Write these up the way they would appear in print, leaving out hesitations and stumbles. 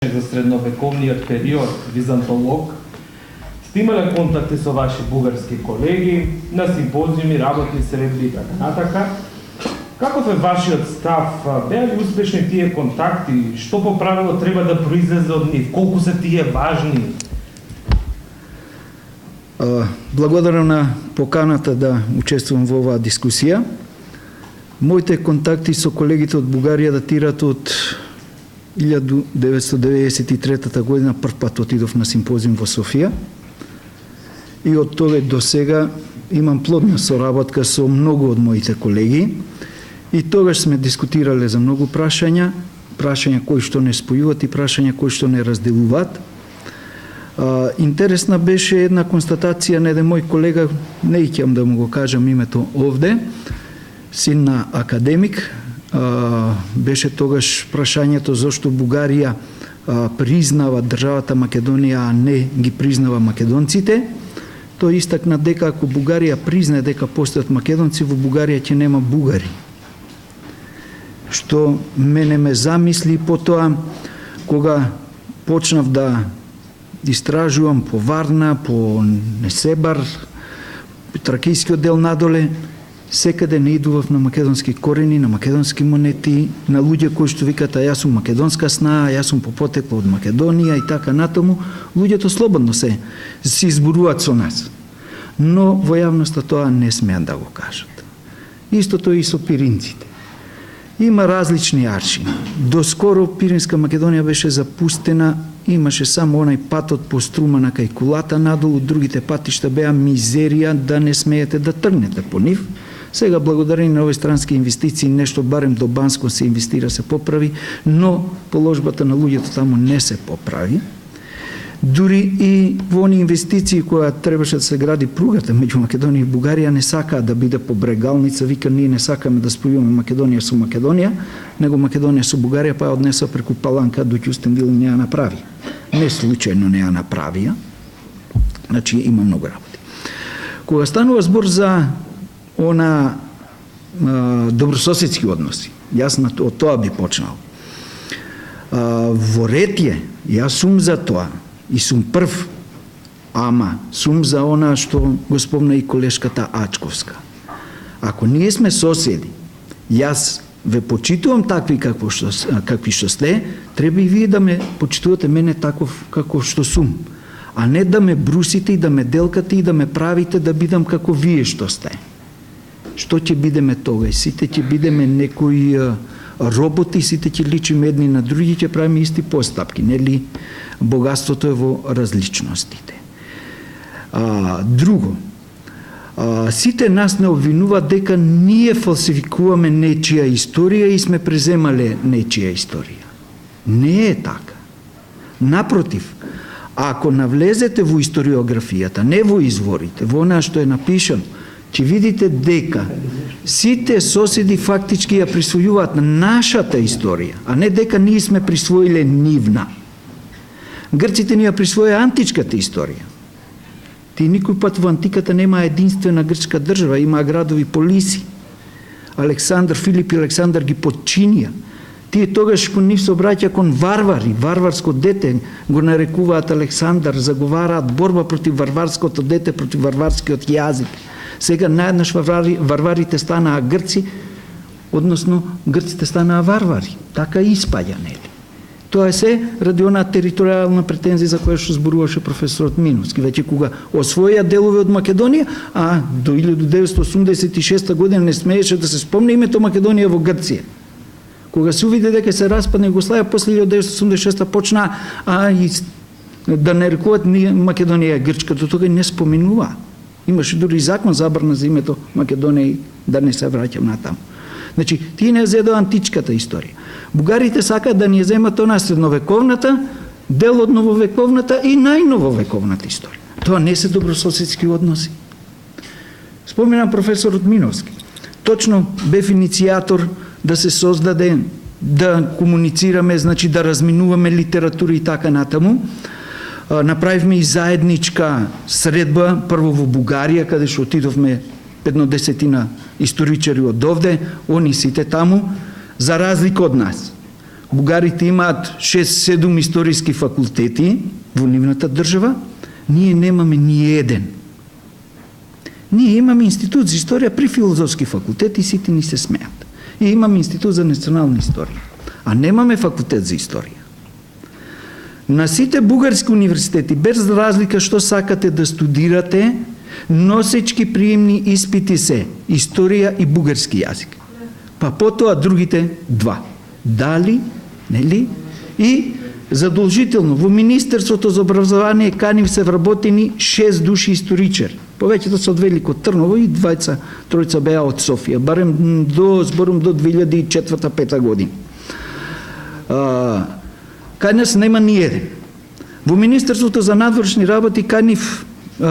за средновековниот период, византолог, сте имале контакти со ваши бугарски колеги, на симпозиуми, работни средби и така натака. Каков е вашиот став? Беа ли успешни тие контакти? Што по правило треба да произлезе од нив? Колку се тие важни? Благодарам на поканата да учествувам во оваа дискусија. Моите контакти со колегите од Бугарија датираат од 1993 година, прв пат отидов на симпозиум во Софија. И од тога до сега имам плодна соработка со многу од моите колеги. И тогаш сме дискутирале за многу прашања кои што не спојуваат и прашања кои што не разделуваат. Интересна беше една констатација на еден мој колега, не ќам да му го кажам името овде, син на академик. Беше тогаш прашањето зошто Бугарија признава државата Македонија, а не ги признава македонците. Тој истакна дека ако Бугарија признае дека постојат македонци, во Бугарија ќе нема бугари. Што мене ме замисли потоа, кога почнав да истражувам по Варна, по Несебар, Тракијскиот дел надоле, секаде не идував на македонски корени, на македонски монети, на луѓе кои што викат, а јас сум македонска снаа, јас сум по потекло од Македонија и така натаму. Луѓето слободно се изборуваат со нас. Но во јавноста тоа не смеат да го кажат. Истото и со пиринците. Има различни аршини. Доскоро Пиринска Македонија беше запустена, имаше само онај патот по Струмана кај Кулата надолу, другите патишта беа мизерија да не смеете да тргнете по нив. Сега, благодарение на овој странски инвестиции, нешто барем до Банско се инвестира, се поправи, но положбата на луѓето таму не се поправи. Дури и во они инвестиции која требаше да се гради пругата меѓу Македонија и Бугарија, не сакаа да биде по брегалница, вика ние не сакаме да спојуваме Македонија со Македонија, него Македонија со Бугарија, па однесла преку Паланка до Кюстендил не ја направи. Не случајно не ја направија. Значи има многу работи. Кога станува збор за добрососедски односи, јас од тоа би почнал. Во ретје, јас сум за тоа и сум прв, ама сум за она што го спомна и колешката Ачковска. Ако ние сме соседи, јас ве почитувам такви какви што сте, треба и вие да ме почитувате мене таков како што сум, а не да ме брусите и да ме делкате и да ме правите да бидам како вие што сте. Што ќе бидеме тогаш? Сите ќе бидеме некои роботи, сите ќе личиме едни на други, ќе правиме исти постапки, нели? Богатството е во различностите. Друго, сите нас не обвинуваат дека ние фалсификуваме нечија историја и сме преземале нечија историја. Не е така. Напротив, ако навлезете во историографијата, не во изворите, во она што е напишано, ќе видите дека сите соседи фактички ја присвојуваат нашата историја, а не дека ние сме присвоиле нивна. Грците ни ја присвоја античката историја. Ти никој пат во антиката нема единствена грчка држава, има градови полиси. Александар, Филип и Александар ги подчинија. Тие тогаш кон нив се обраќа кон варвари, варварско дете го нарекуваат Александар, заговараат борба против варварското дете, против варварскиот јазик. Сега наеднаш варварите станаа грци, односно грците станаа варвари. Така испаѓа, нели? Тоа е се ради онаа територијална претензија за која што зборуваше професорот Миновски. Веќе кога освоја делови од Македонија, а до 1986 година не смееше да се спомне името Македонија во Грција. Кога се увиде дека се распадна Југославија, после 1986 почна да нарекуваат Македонија грчка, до тога не споменува. Имаше дури закон забрана за името Македонија и да не се враќам натаму. Значи, тие не зедоа античката историја. Бугарите сакаат да ни земат она средновековната, дел од нововековната и најнововековната историја. Тоа не се добрососедски односи. Споменам професорот Миновски. Точно бев иницијатор да се создаде, да комуницираме, значи да разминуваме литература и така натаму. Направивме и заедничка средба, прво во Бугарија, каде што отидовме 50 историчари од овде, они сите таму, за разлика од нас. бугарите имаат 6-7 историски факултети во нивната држава, ние немаме ни еден. Ние имаме институт за историја при филозофски факултет и сите ни се смеат. И имаме институт за национална историја, а немаме факултет за историја. На сите бугарски универзитети, без разлика што сакате да студирате, носечки приемни испити се историја и бугарски јазик. Па потоа другите два. Дали, нели? И задолжително во Министерството за образование канив се вработени 6 души историчари. Повеќето се од Велико Трново и тројца беа од Софија, барем до 2004-2005 година. Кај нас нема ни еден. Во Министерството за надворешни работи канив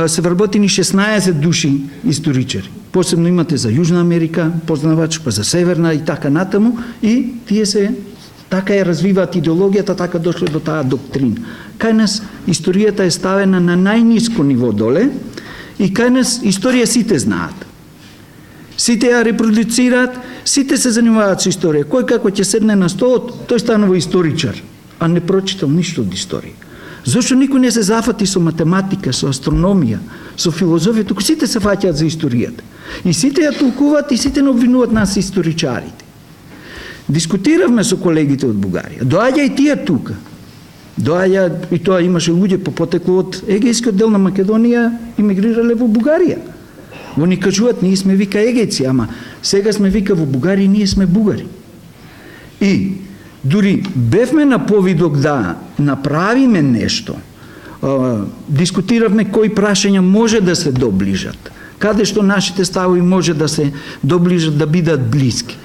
се вработени 16 души историчари. Посебно имате за Јужна Америка, познавач, па за Северна и така натаму, и тие се така ја развиваат идеологијата, така дошле до таа доктрина. Кај нас историјата е ставена на најниско ниво доле и кај нас историја сите знаат. Сите ја репродуцираат, сите се занимаваат со историја. Кој како ќе седне на столот, тој станува историчар, а не прочитал ништо од историја. Зошто никој не се зафати со математика, со астрономија, со филозофија, туку сите се фаќаат за историјата. И сите ја толкуваат и сите не обвинуваат нас историчарите. Дискутиравме со колегите од Бугарија. Доаѓа и тие тука. Доаѓа, и тоа имаше луѓе по потекло од егејскиот дел на Македонија, имигрирале во Бугарија. Они кажуваат, ние сме вика егејци, ама сега сме вика во Бугарија, ние сме бугари. И дури бевме на повидок да направиме нешто, дискутиравме кои прашања може да се доближат, каде што нашите ставови може да се доближат, да бидат блиски.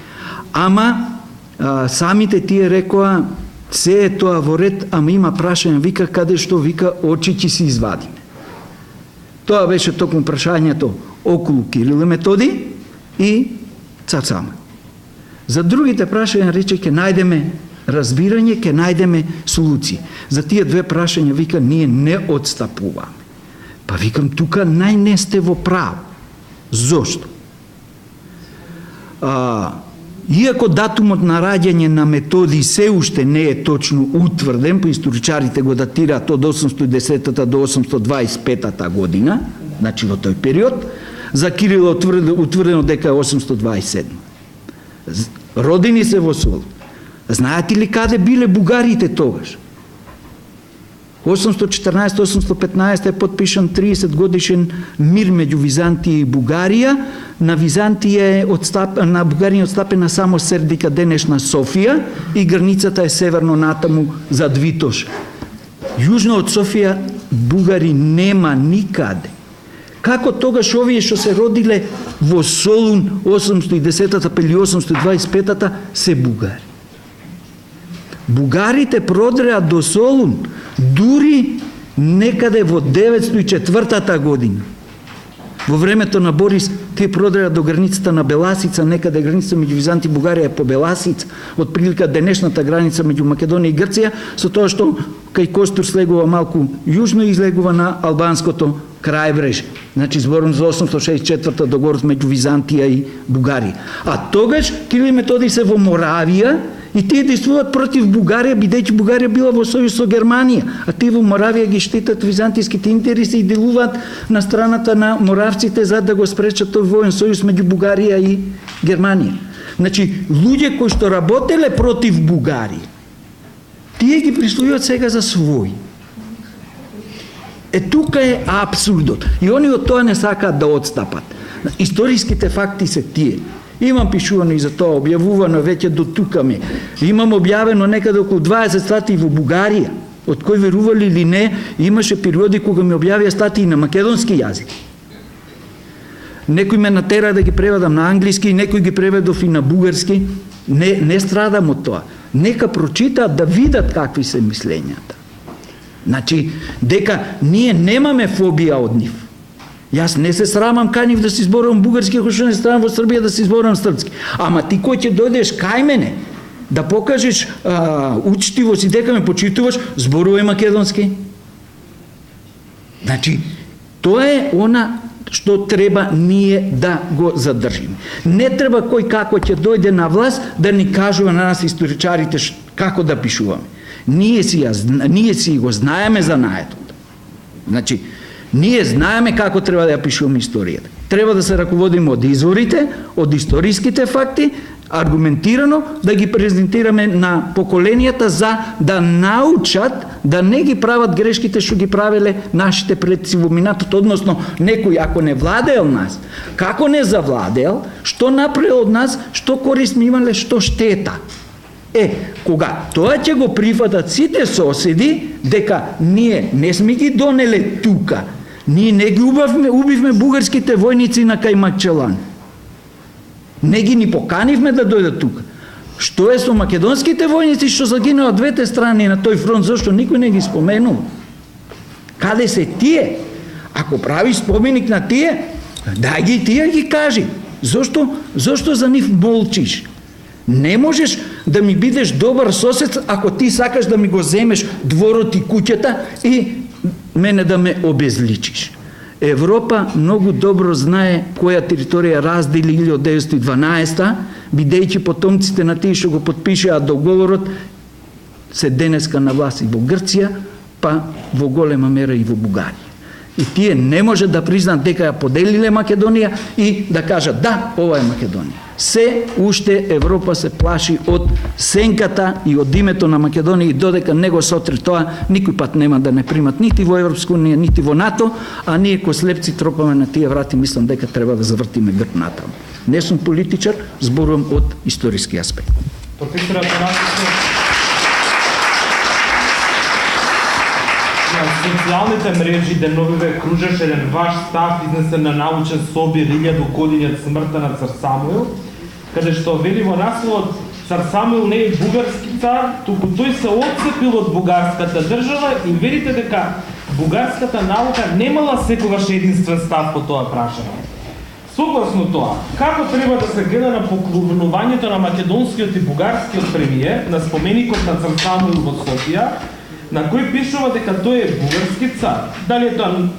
Ама самите тие рекоа, се е тоа во ред, ама има прашања, вика, каде што, вика, очи ќе си извадиме. Тоа беше токму прашањето околу Кирил и Методи и Цацама. За другите прашања рече, ќе најдеме разбирање, ќе најдеме солуции. За тие две прашања, вика, ние не отстапуваме. Па викам, тука најне сте во право. Зошто? Иако датумот на раѓање на Методи се уште не е точно утврден, по историчарите го датираат од 810 до 825 година, значи во тој период, за Кирил утврдено дека е 827. Родени се во Солун. Знаете ли каде биле бугарите тогаш? 814-815 е подпишан 30 годишен мир меѓу Византија и Бугарија. На Бугарија е отстапена само Сердика, денешна Софија, и границата е северно натаму за Витош. Јужно од Софија бугари нема никаде. Како тогаш овие што се родиле во Солун 810-та или 825-та се бугари? Бугарите продреа до Солун дури некаде во 904 година. Во времето на Борис тие продреа до границата на Беласица, некаде границата меѓу Византија и Бугарија е по Беласица, од прилика денешната граница меѓу Македонија и Грција, со тоа што кај Костур слегува малку јужно и излегува на албанското крајбрежје. Значи зборам за 864 договорот меѓу Византија и Бугарија. А тогаш Кирил и Методи се во Моравија и тие действуваат против Бугарија, бидејќи Бугарија била во сојуз со Германија, а тие во Моравија ги штитат византиските интереси и делуваат на страната на моравците за да го спречат тој воен сојуз меѓу Бугарија и Германија. Значи, луѓе кои што работеле против Бугарија, тие ги присвојуваат сега за своји. Тука е абсурдот. И они од тоа не сакаат да отстапат. Историските факти се тие. Имам пишувано и за тоа, објавувано веќе до тука ми. Имам објавено некаде околу 20 статии во Бугарија, од кои верували или не, имаше периоди кога ми објавија статии на македонски јазик. Некој ме натера да ги преведам на англиски, некој ги преведов и на бугарски. Не страдам од тоа. Нека прочитаат да видат какви се мислењата. Значи, дека ние немаме фобија од нив. Јас не се срамам кај нив да се зборувам бугарски, ако што не се срамам во Србија да се зборувам српски. Ама ти кој ќе дојдеш кај мене, да покажеш учтивост и дека ме почитуваш, зборувај македонски. Значи, тоа е она што треба ние да го задржиме. Не треба кој како ќе дојде на власт да ни кажува на нас историчарите Како да пишуваме? Ние си го знаеме знаетото. Значи, ние знаеме како треба да ја пишуваме историјата. Треба да се раководиме од изворите, од историските факти, аргументирано да ги презентираме на поколенијата за да научат да не ги прават грешките што ги правеле нашите предци во минатото, односно некој ако не владеел нас, како не завладеел, што направил од нас, што корист ми имале, што штета. Кога тоа ќе го прифатат сите соседи дека ние не сме ги донеле тука, ние не ги убивме бугарските војници на Кајмакчелан, не ги ни поканивме да дојдат тука. Што е со македонските војници што загинаа од двете страни на тој фронт, зашто никој не ги споменува? Каде се тие? Ако правиш споменик на тие, дај ги тие ги кажи. Зошто за нив молчиш? Не можеш да ми бидеш добар сосед ако ти сакаш да ми го земеш дворот и куќата и мене да ме обезличиш. Европа многу добро знае која територија раздели 1912, бидејќи потомците на тие што го подпишаа договорот се денеска на власт и во Грција, па во голема мера и во Бугарија. И тие не може да признаат дека ја поделиле Македонија и да кажат да, ова е Македонија. Се уште Европа се плаши од сенката и од името на Македонија и додека не го сотри тоа, никој пат нема да не примат нити во Европска унија, нити во НАТО, а ние ко слепци тропаме на тие врати, мислам дека треба да завртиме грб натаму. Не сум политичар, зборувам од историски аспект. Професор Атанасов, на социјалните мрежи деновиве кружеше еден ваш став изнесен на научен собир 1000 години од смртта на цар Самуил, каде што вели во насловот цар Самуил не е бугарски цар, туку тој се отцепил од бугарската држава и верите дека бугарската наука немала секогаш единствен став по тоа прашање. Согласно тоа, како треба да се гледа на поклонувањето на македонскиот и бугарскиот премиер на споменикот на цар Самуил во Софија, на кој пишува дека тој е бугарски цар? Дали е тоа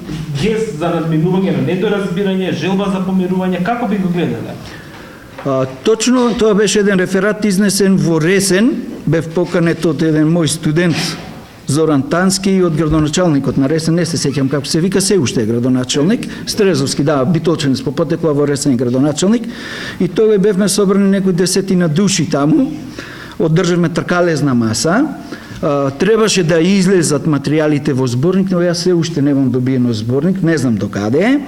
гест за надминување на недоразбирање, желба за помирување, како би го гледале? Точно, тоа беше еден реферат изнесен во Ресен, бев поканет од еден мој студент Зоран Тански и од градоначалникот на Ресен, не се сеќам како се вика, се уште е градоначалник, Стрезовски, да, Битолченец по потекла во Ресен градоначалник, и тогаш бевме собрани некои 10 души таму, одржавме тркалезна маса, требаше да излезат материјалите во зборник, но јас се уште немам добиено зборник, не знам докаде е,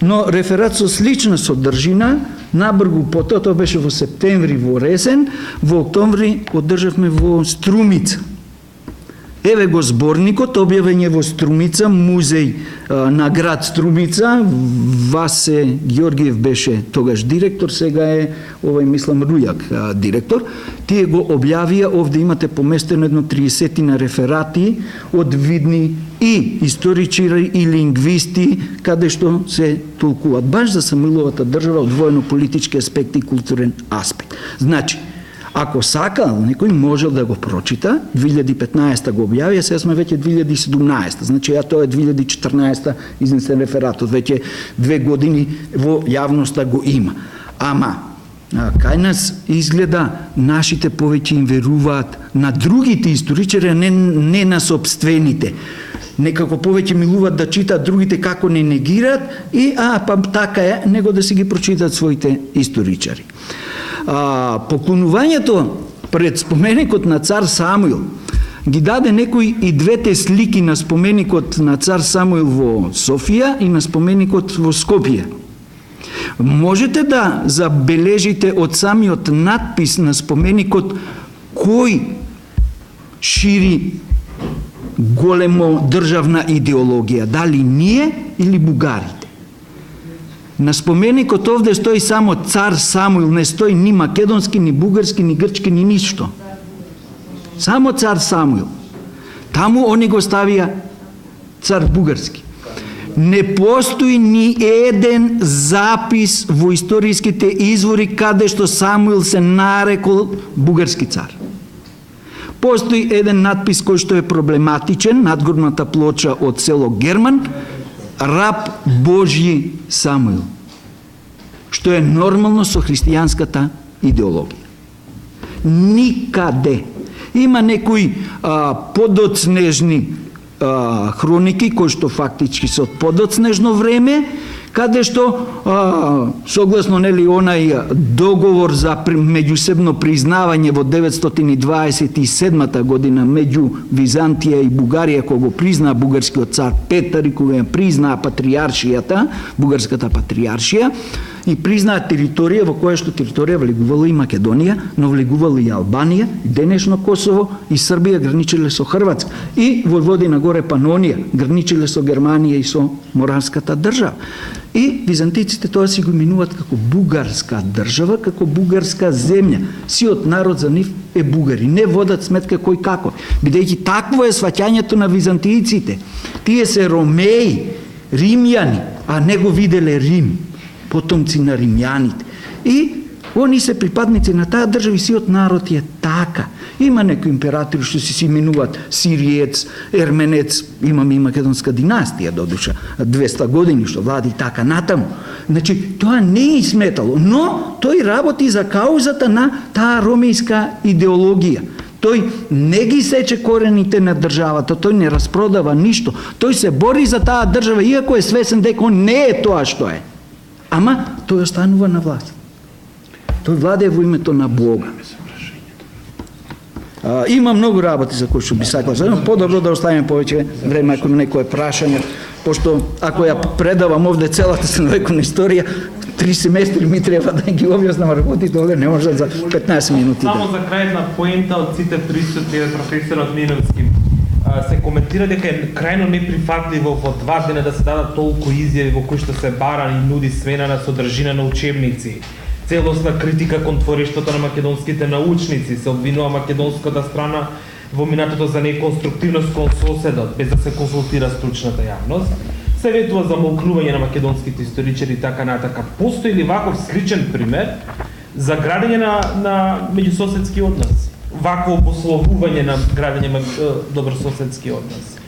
но реферат со слична содржина, набргу потоа, тоа беше во септември во Ресен, во октомври одржавме во Струмица. Еве го зборникот, објавен е во Струмица, музеј на град Струмица, Васе Ѓоргиев беше тогаш директор, сега е, мислам, Рујак директор. Тие го објавија, овде имате поместено едно 30 реферати од видни и историчари и лингвисти, каде што се толкуваат баш за Самуиловата држава од воено-политички аспект и културен аспект. Значи, ако сакал, некој можел да го прочита, 2015 го објавија, сега сме веќе 2017, значи тоа е 2014 изнесен рефератот, веќе 2 години во јавноста го има. Ама, кај нас изгледа нашите повеќе им веруваат на другите историчари, а не на собствените. Некако повеќе милуваат да читаат другите како не негираат и, па така е, него да си ги прочитаат своите историчари. Поклонувањето пред споменикот на цар Самуил ги даде некои и двете слики на споменикот на цар Самуил во Софија и на споменикот во Скопје. Можете да забележите од самиот надпис на споменикот кој шири големо државна идеологија, дали ние или бугарите. На споменикот овде стои само цар Самуил, не стои ни македонски, ни бугарски, ни грчки, ни ништо. Само цар Самуил. Таму они го ставија цар бугарски. Не постои ни еден запис во историските извори каде што Самуил се нарекол бугарски цар. Постои еден надпис кој што е проблематичен, надгорната плоча од село Герман, раб Божји Самуил, што е нормално со христијанската идеологија. Никаде, Има некои подоцнежни хроники кои што фактички се од подоцнежно време, каде што согласно нели онај договор за меѓусебно признавање во 927 година меѓу Византија и Бугарија, кога го признаа бугарскиот цар Петар и кога ја признаа патриаршијата, бугарската патриаршија, и признаа територија во која што територија влегувала и Македонија, но влегувала и Албанија, и денешно Косово, и Србија граничеле со Хрватска, и Војводина горе Панонија граничеле со Германија и со Моравската држава. И византиците тоа си го именуваат како бугарска држава, како бугарска земја. Сиот народ за нив е бугари, не водат сметка кој како. Бидејќи такво е сваќањето на византиците. Тие се ромеи, римјани, а не го виделе Рим, потомци на римјаните. И они се припадници на таа држава и сиот народ е така. Има некои императори што си именуваат Сириец, Ерменец, имаме и македонска династија додуша 200 години што влади така натаму. Значи, тоа не е сметало, но тој работи за каузата на таа ромејска идеологија. Тој не ги сече корените на државата, тој не распродава ништо. Тој се бори за таа држава, иако е свесен дека он не е тоа што е. Ама тој останува на власт. Тој владее во името на Бога. Има многу работи за кои што би сакал, но подобро да оставиме повеќе време ако некое прашање, пошто ако ја предавам овде целата средновековна историја, 3 семестри ми треба да ги објаснам работите, овде не може за 15 минути. Само за крај една поента од сите присутни професорот Миновски. Се коментира дека е крајно неприфатливо во 2 дена да се дадат толку изјави во кои што се бара и нуди смена на содржина на учебници. Целосна критика кон творештвото на македонските научници, се обвинува македонската страна во минатото за неконструктивност кон соседот, без да се консултира стручната јавност. Се ветува за молкнување на македонските историчари и така натака. Постои ли ваков сличен пример за градење на меѓусоседски однос? Вакво обословување на градење на добрососедски однос?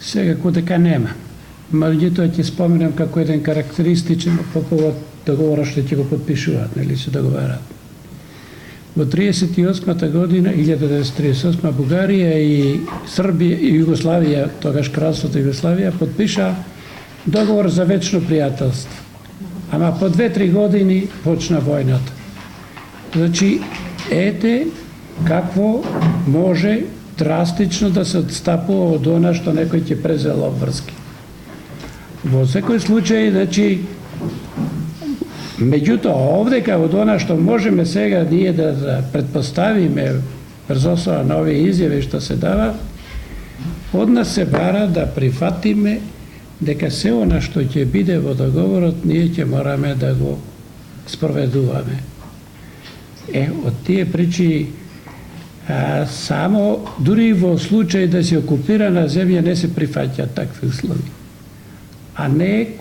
Секако дека нема. Меѓутоа ќе споменам како еден карактеристичен по повод договора што ќе го подпишуваат, нели се договараат. Во 38-та година, 1938 Бугарија и Србија и Југославија, тогаш кралството Југославија, подпиша договор за вечно пријателство. Ама по 2-3 години почна војната. Значи, ете какво може драстично да се отстапува од она што некој ќе презел обврски. Во секој случај, значи, меѓутоа, овдека од она што можеме сега ние да предпоставиме врз основа на овие изјави што се дава, од нас се бара да прифатиме дека се она што ќе биде во договорот, ние ќе мораме да го спроведуваме. Од тие причини, само дури во случај да се окупирана земја не се прифаќаат такви услови. А не